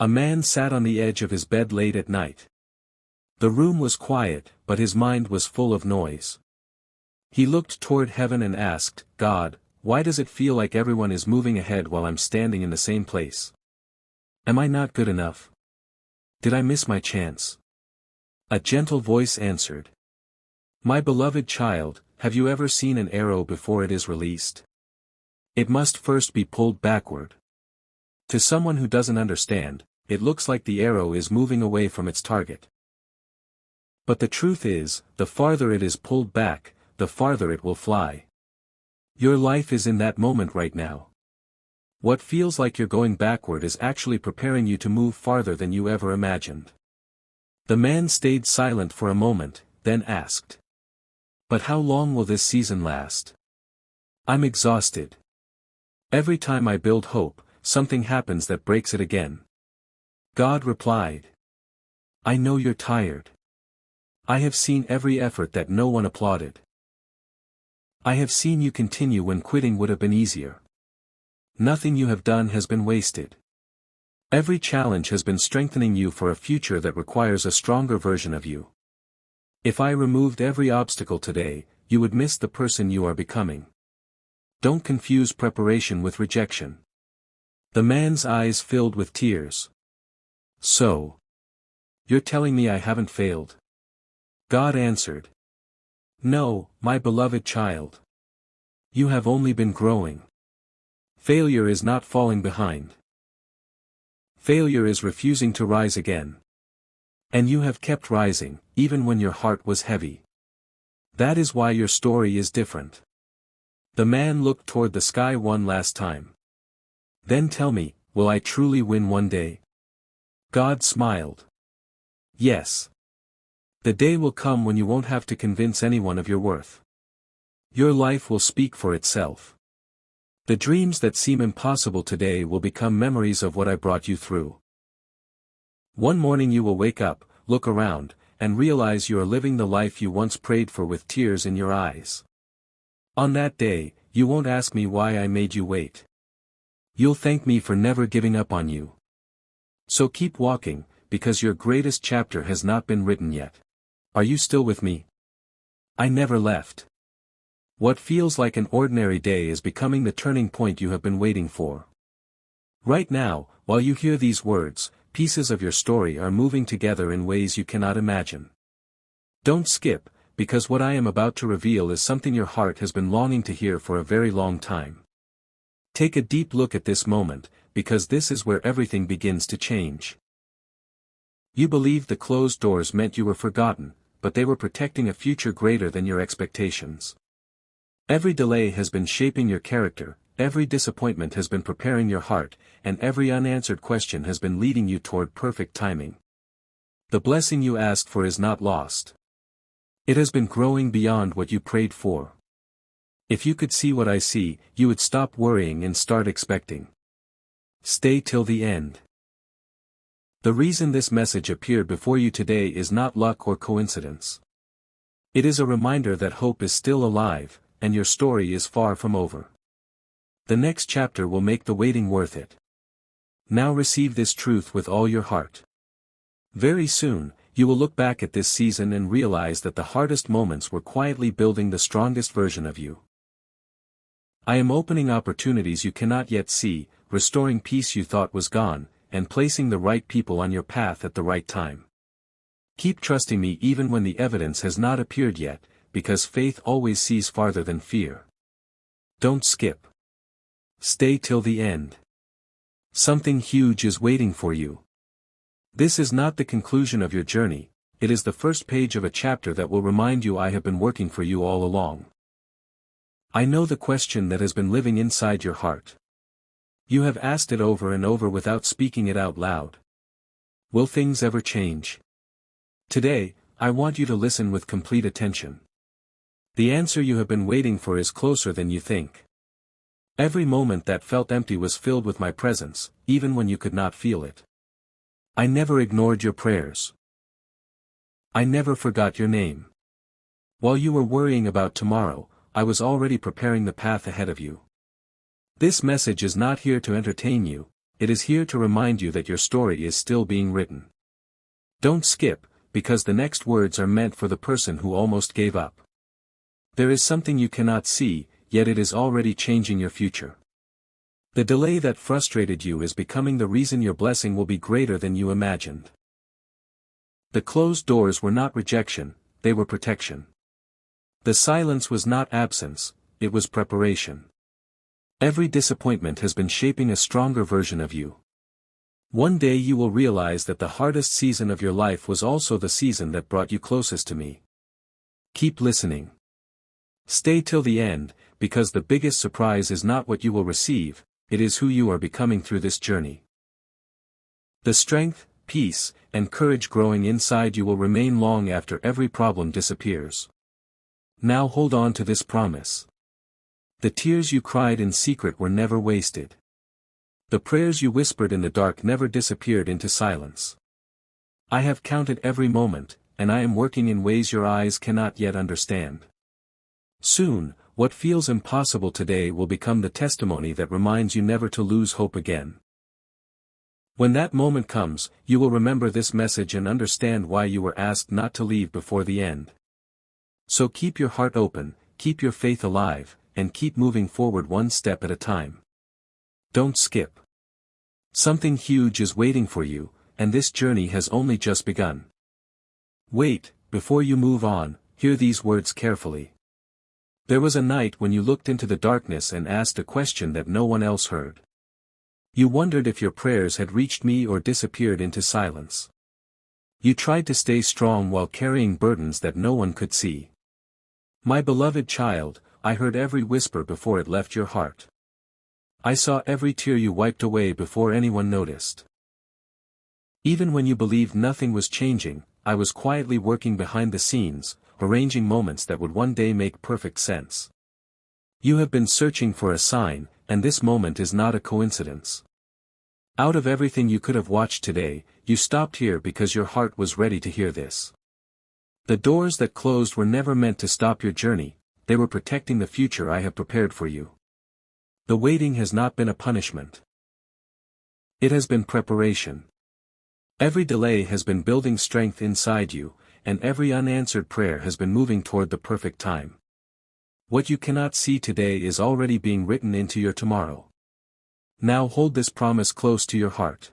A man sat on the edge of his bed late at night. The room was quiet, but his mind was full of noise. He looked toward heaven and asked, "God, why does it feel like everyone is moving ahead while I'm standing in the same place? Am I not good enough? Did I miss my chance?" A gentle voice answered, "My beloved child, have you ever seen an arrow before it is released? It must first be pulled backward. To someone who doesn't understand, it looks like the arrow is moving away from its target. But the truth is, the farther it is pulled back, the farther it will fly. Your life is in that moment right now. What feels like you're going backward is actually preparing you to move farther than you ever imagined." The man stayed silent for a moment, then asked, "But how long will this season last? I'm exhausted. Every time I build hope, something happens that breaks it again." God replied, "I know you're tired. I have seen every effort that no one applauded. I have seen you continue when quitting would have been easier. Nothing you have done has been wasted. Every challenge has been strengthening you for a future that requires a stronger version of you. If I removed every obstacle today, you would miss the person you are becoming. Don't confuse preparation with rejection." The man's eyes filled with tears. "So, you're telling me I haven't failed?" God answered, "No, my beloved child. You have only been growing. Failure is not falling behind. Failure is refusing to rise again. And you have kept rising, even when your heart was heavy. That is why your story is different." The man looked toward the sky one last time. "Then tell me, will I truly win one day?" God smiled. "Yes. The day will come when you won't have to convince anyone of your worth. Your life will speak for itself. The dreams that seem impossible today will become memories of what I brought you through. One morning you will wake up, look around, and realize you are living the life you once prayed for with tears in your eyes. On that day, you won't ask me why I made you wait. You'll thank me for never giving up on you. So keep walking, because your greatest chapter has not been written yet. Are you still with me? I never left. What feels like an ordinary day is becoming the turning point you have been waiting for. Right now, while you hear these words, pieces of your story are moving together in ways you cannot imagine. Don't skip, because what I am about to reveal is something your heart has been longing to hear for a very long time. Take a deep look at this moment, because this is where everything begins to change. You believed the closed doors meant you were forgotten, but they were protecting a future greater than your expectations. Every delay has been shaping your character, every disappointment has been preparing your heart, and every unanswered question has been leading you toward perfect timing. The blessing you asked for is not lost. It has been growing beyond what you prayed for. If you could see what I see, you would stop worrying and start expecting. Stay till the end. The reason this message appeared before you today is not luck or coincidence. It is a reminder that hope is still alive, and your story is far from over. The next chapter will make the waiting worth it. Now receive this truth with all your heart. Very soon, you will look back at this season and realize that the hardest moments were quietly building the strongest version of you. I am opening opportunities you cannot yet see, restoring peace you thought was gone, and placing the right people on your path at the right time. Keep trusting me even when the evidence has not appeared yet, because faith always sees farther than fear. Don't skip. Stay till the end. Something huge is waiting for you. This is not the conclusion of your journey, it is the first page of a chapter that will remind you I have been working for you all along. I know the question that has been living inside your heart. You have asked it over and over without speaking it out loud. Will things ever change? Today, I want you to listen with complete attention. The answer you have been waiting for is closer than you think. Every moment that felt empty was filled with my presence, even when you could not feel it. I never ignored your prayers. I never forgot your name. While you were worrying about tomorrow, I was already preparing the path ahead of you. This message is not here to entertain you, it is here to remind you that your story is still being written. Don't skip, because the next words are meant for the person who almost gave up. There is something you cannot see, yet it is already changing your future. The delay that frustrated you is becoming the reason your blessing will be greater than you imagined. The closed doors were not rejection, they were protection. The silence was not absence, it was preparation. Every disappointment has been shaping a stronger version of you. One day you will realize that the hardest season of your life was also the season that brought you closest to me. Keep listening. Stay till the end, because the biggest surprise is not what you will receive, it is who you are becoming through this journey. The strength, peace, and courage growing inside you will remain long after every problem disappears. Now hold on to this promise. The tears you cried in secret were never wasted. The prayers you whispered in the dark never disappeared into silence. I have counted every moment, and I am working in ways your eyes cannot yet understand. Soon, what feels impossible today will become the testimony that reminds you never to lose hope again. When that moment comes, you will remember this message and understand why you were asked not to leave before the end. So keep your heart open, keep your faith alive, and keep moving forward one step at a time. Don't skip. Something huge is waiting for you, and this journey has only just begun. Wait, before you move on, hear these words carefully. There was a night when you looked into the darkness and asked a question that no one else heard. You wondered if your prayers had reached me or disappeared into silence. You tried to stay strong while carrying burdens that no one could see. My beloved child, I heard every whisper before it left your heart. I saw every tear you wiped away before anyone noticed. Even when you believed nothing was changing, I was quietly working behind the scenes, arranging moments that would one day make perfect sense. You have been searching for a sign, and this moment is not a coincidence. Out of everything you could have watched today, you stopped here because your heart was ready to hear this. The doors that closed were never meant to stop your journey, they were protecting the future I have prepared for you. The waiting has not been a punishment. It has been preparation. Every delay has been building strength inside you, and every unanswered prayer has been moving toward the perfect time. What you cannot see today is already being written into your tomorrow. Now hold this promise close to your heart.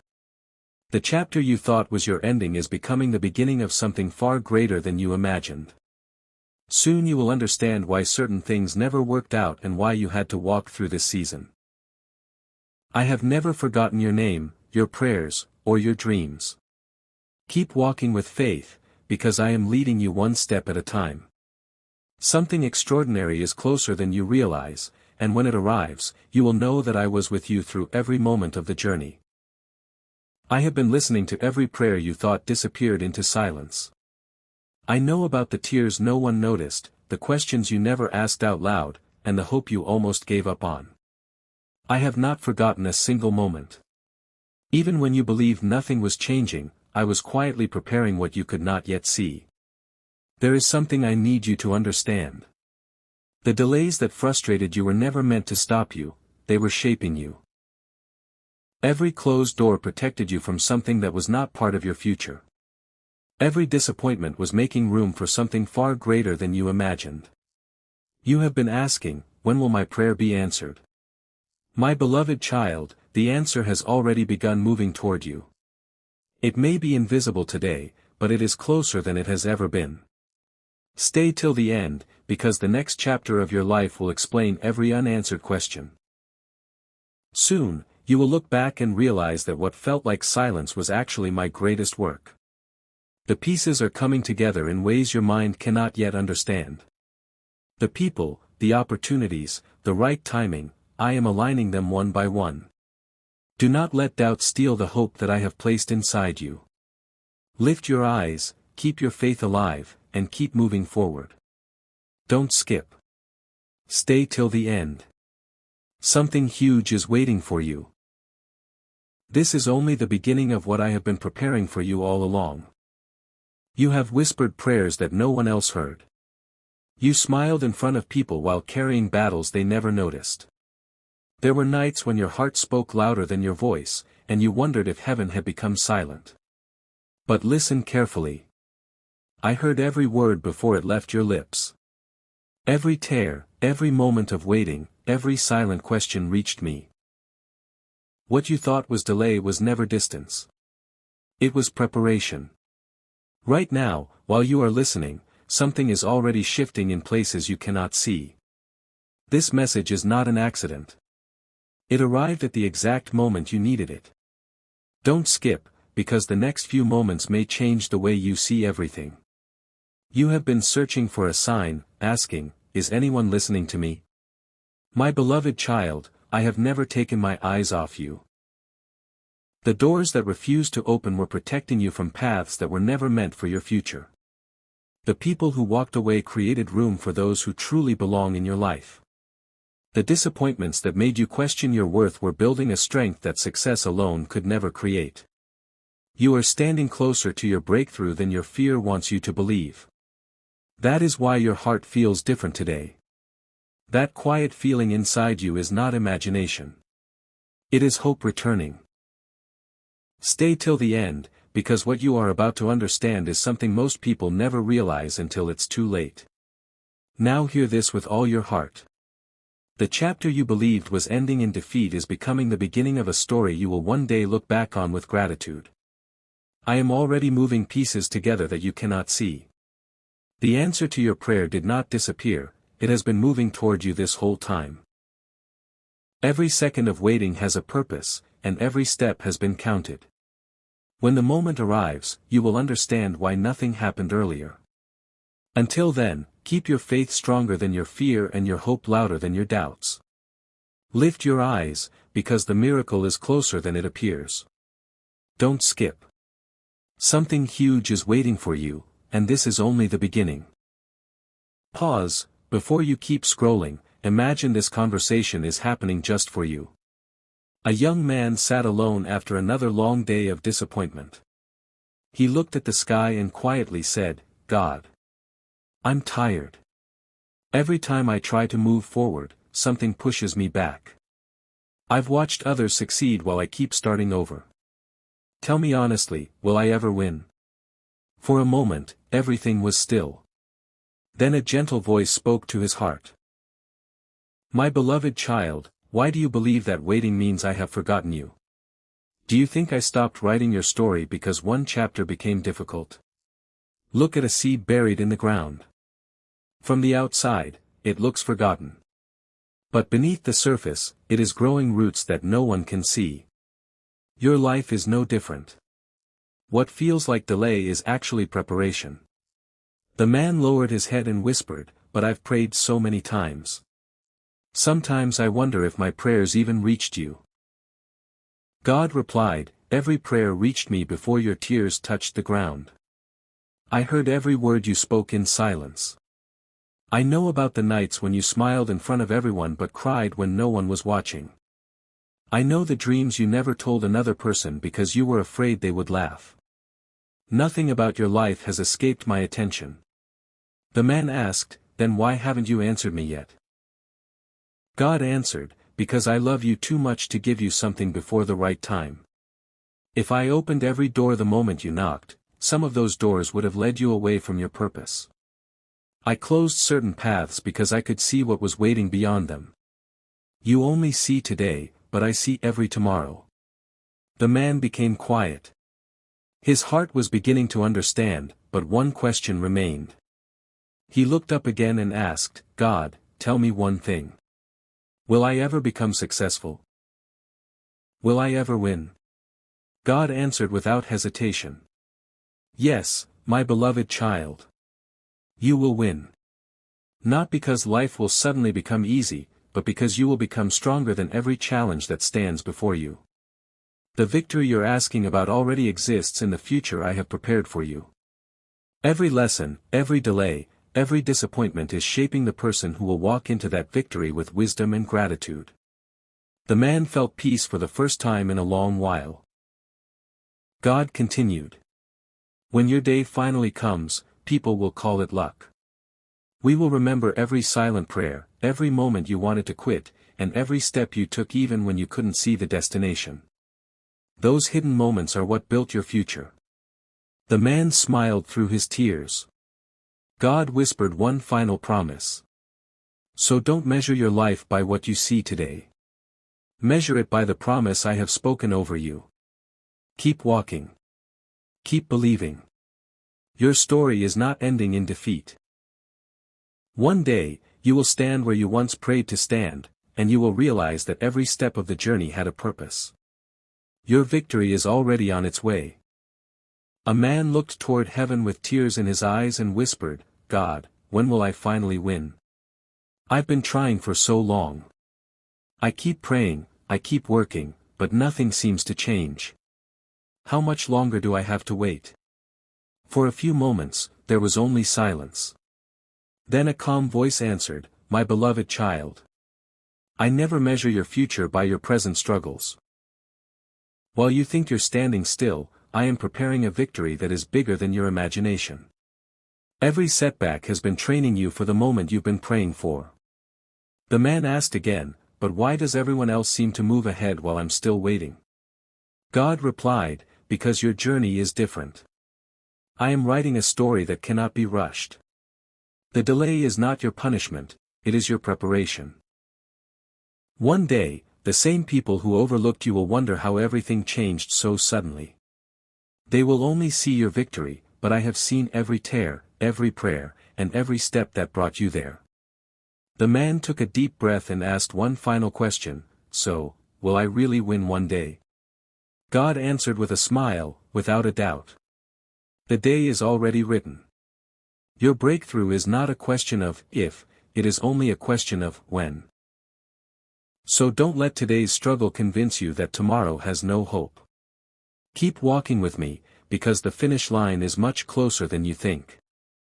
The chapter you thought was your ending is becoming the beginning of something far greater than you imagined. Soon you will understand why certain things never worked out and why you had to walk through this season. I have never forgotten your name, your prayers, or your dreams. Keep walking with faith, because I am leading you one step at a time. Something extraordinary is closer than you realize, and when it arrives, you will know that I was with you through every moment of the journey. I have been listening to every prayer you thought disappeared into silence. I know about the tears no one noticed, the questions you never asked out loud, and the hope you almost gave up on. I have not forgotten a single moment. Even when you believed nothing was changing, I was quietly preparing what you could not yet see. There is something I need you to understand. The delays that frustrated you were never meant to stop you, they were shaping you. Every closed door protected you from something that was not part of your future. Every disappointment was making room for something far greater than you imagined. You have been asking, when will my prayer be answered? My beloved child, the answer has already begun moving toward you. It may be invisible today, but it is closer than it has ever been. Stay till the end, because the next chapter of your life will explain every unanswered question. Soon, you will look back and realize that what felt like silence was actually my greatest work. The pieces are coming together in ways your mind cannot yet understand. The people, the opportunities, the right timing, I am aligning them one by one. Do not let doubt steal the hope that I have placed inside you. Lift your eyes, keep your faith alive, and keep moving forward. Don't skip. Stay till the end. Something huge is waiting for you. This is only the beginning of what I have been preparing for you all along. You have whispered prayers that no one else heard. You smiled in front of people while carrying battles they never noticed. There were nights when your heart spoke louder than your voice, and you wondered if heaven had become silent. But listen carefully. I heard every word before it left your lips. Every tear, every moment of waiting, every silent question reached me. What you thought was delay was never distance. It was preparation. Right now, while you are listening, something is already shifting in places you cannot see. This message is not an accident. It arrived at the exact moment you needed it. Don't skip, because the next few moments may change the way you see everything. You have been searching for a sign, asking, is anyone listening to me? My beloved child, I have never taken my eyes off you. The doors that refused to open were protecting you from paths that were never meant for your future. The people who walked away created room for those who truly belong in your life. The disappointments that made you question your worth were building a strength that success alone could never create. You are standing closer to your breakthrough than your fear wants you to believe. That is why your heart feels different today. That quiet feeling inside you is not imagination. It is hope returning. Stay till the end, because what you are about to understand is something most people never realize until it's too late. Now hear this with all your heart. The chapter you believed was ending in defeat is becoming the beginning of a story you will one day look back on with gratitude. I am already moving pieces together that you cannot see. The answer to your prayer did not disappear, it has been moving toward you this whole time. Every second of waiting has a purpose, and every step has been counted. When the moment arrives, you will understand why nothing happened earlier. Until then, keep your faith stronger than your fear and your hope louder than your doubts. Lift your eyes, because the miracle is closer than it appears. Don't skip. Something huge is waiting for you, and this is only the beginning. Pause, before you keep scrolling, imagine this conversation is happening just for you. A young man sat alone after another long day of disappointment. He looked at the sky and quietly said, God, I'm tired. Every time I try to move forward, something pushes me back. I've watched others succeed while I keep starting over. Tell me honestly, will I ever win? For a moment, everything was still. Then a gentle voice spoke to his heart. My beloved child, why do you believe that waiting means I have forgotten you? Do you think I stopped writing your story because one chapter became difficult? Look at a seed buried in the ground. From the outside, it looks forgotten. But beneath the surface, it is growing roots that no one can see. Your life is no different. What feels like delay is actually preparation. The man lowered his head and whispered, but I've prayed so many times. Sometimes I wonder if my prayers even reached you. God replied, every prayer reached me before your tears touched the ground. I heard every word you spoke in silence. I know about the nights when you smiled in front of everyone but cried when no one was watching. I know the dreams you never told another person because you were afraid they would laugh. Nothing about your life has escaped my attention. The man asked, then why haven't you answered me yet? God answered, because I love you too much to give you something before the right time. If I opened every door the moment you knocked, some of those doors would have led you away from your purpose. I closed certain paths because I could see what was waiting beyond them. You only see today, but I see every tomorrow. The man became quiet. His heart was beginning to understand, but one question remained. He looked up again and asked, God, tell me one thing. Will I ever become successful? Will I ever win? God answered without hesitation. Yes, my beloved child. You will win. Not because life will suddenly become easy, but because you will become stronger than every challenge that stands before you. The victory you're asking about already exists in the future I have prepared for you. Every lesson, every delay, every disappointment is shaping the person who will walk into that victory with wisdom and gratitude. The man felt peace for the first time in a long while. God continued. When your day finally comes, people will call it luck. We will remember every silent prayer, every moment you wanted to quit, and every step you took even when you couldn't see the destination. Those hidden moments are what built your future. The man smiled through his tears. God whispered one final promise. So don't measure your life by what you see today. Measure it by the promise I have spoken over you. Keep walking. Keep believing. Your story is not ending in defeat. One day, you will stand where you once prayed to stand, and you will realize that every step of the journey had a purpose. Your victory is already on its way. A man looked toward heaven with tears in his eyes and whispered, God, when will I finally win? I've been trying for so long. I keep praying, I keep working, but nothing seems to change. How much longer do I have to wait? For a few moments, there was only silence. Then a calm voice answered, My beloved child. I never measure your future by your present struggles. While you think you're standing still, I am preparing a victory that is bigger than your imagination. Every setback has been training you for the moment you've been praying for. The man asked again, But why does everyone else seem to move ahead while I'm still waiting? God replied, Because your journey is different. I am writing a story that cannot be rushed. The delay is not your punishment, it is your preparation. One day, the same people who overlooked you will wonder how everything changed so suddenly. They will only see your victory, but I have seen every tear, every prayer, and every step that brought you there. The man took a deep breath and asked one final question, So, will I really win one day? God answered with a smile, without a doubt. The day is already written. Your breakthrough is not a question of if, it is only a question of when. So don't let today's struggle convince you that tomorrow has no hope. Keep walking with me, because the finish line is much closer than you think.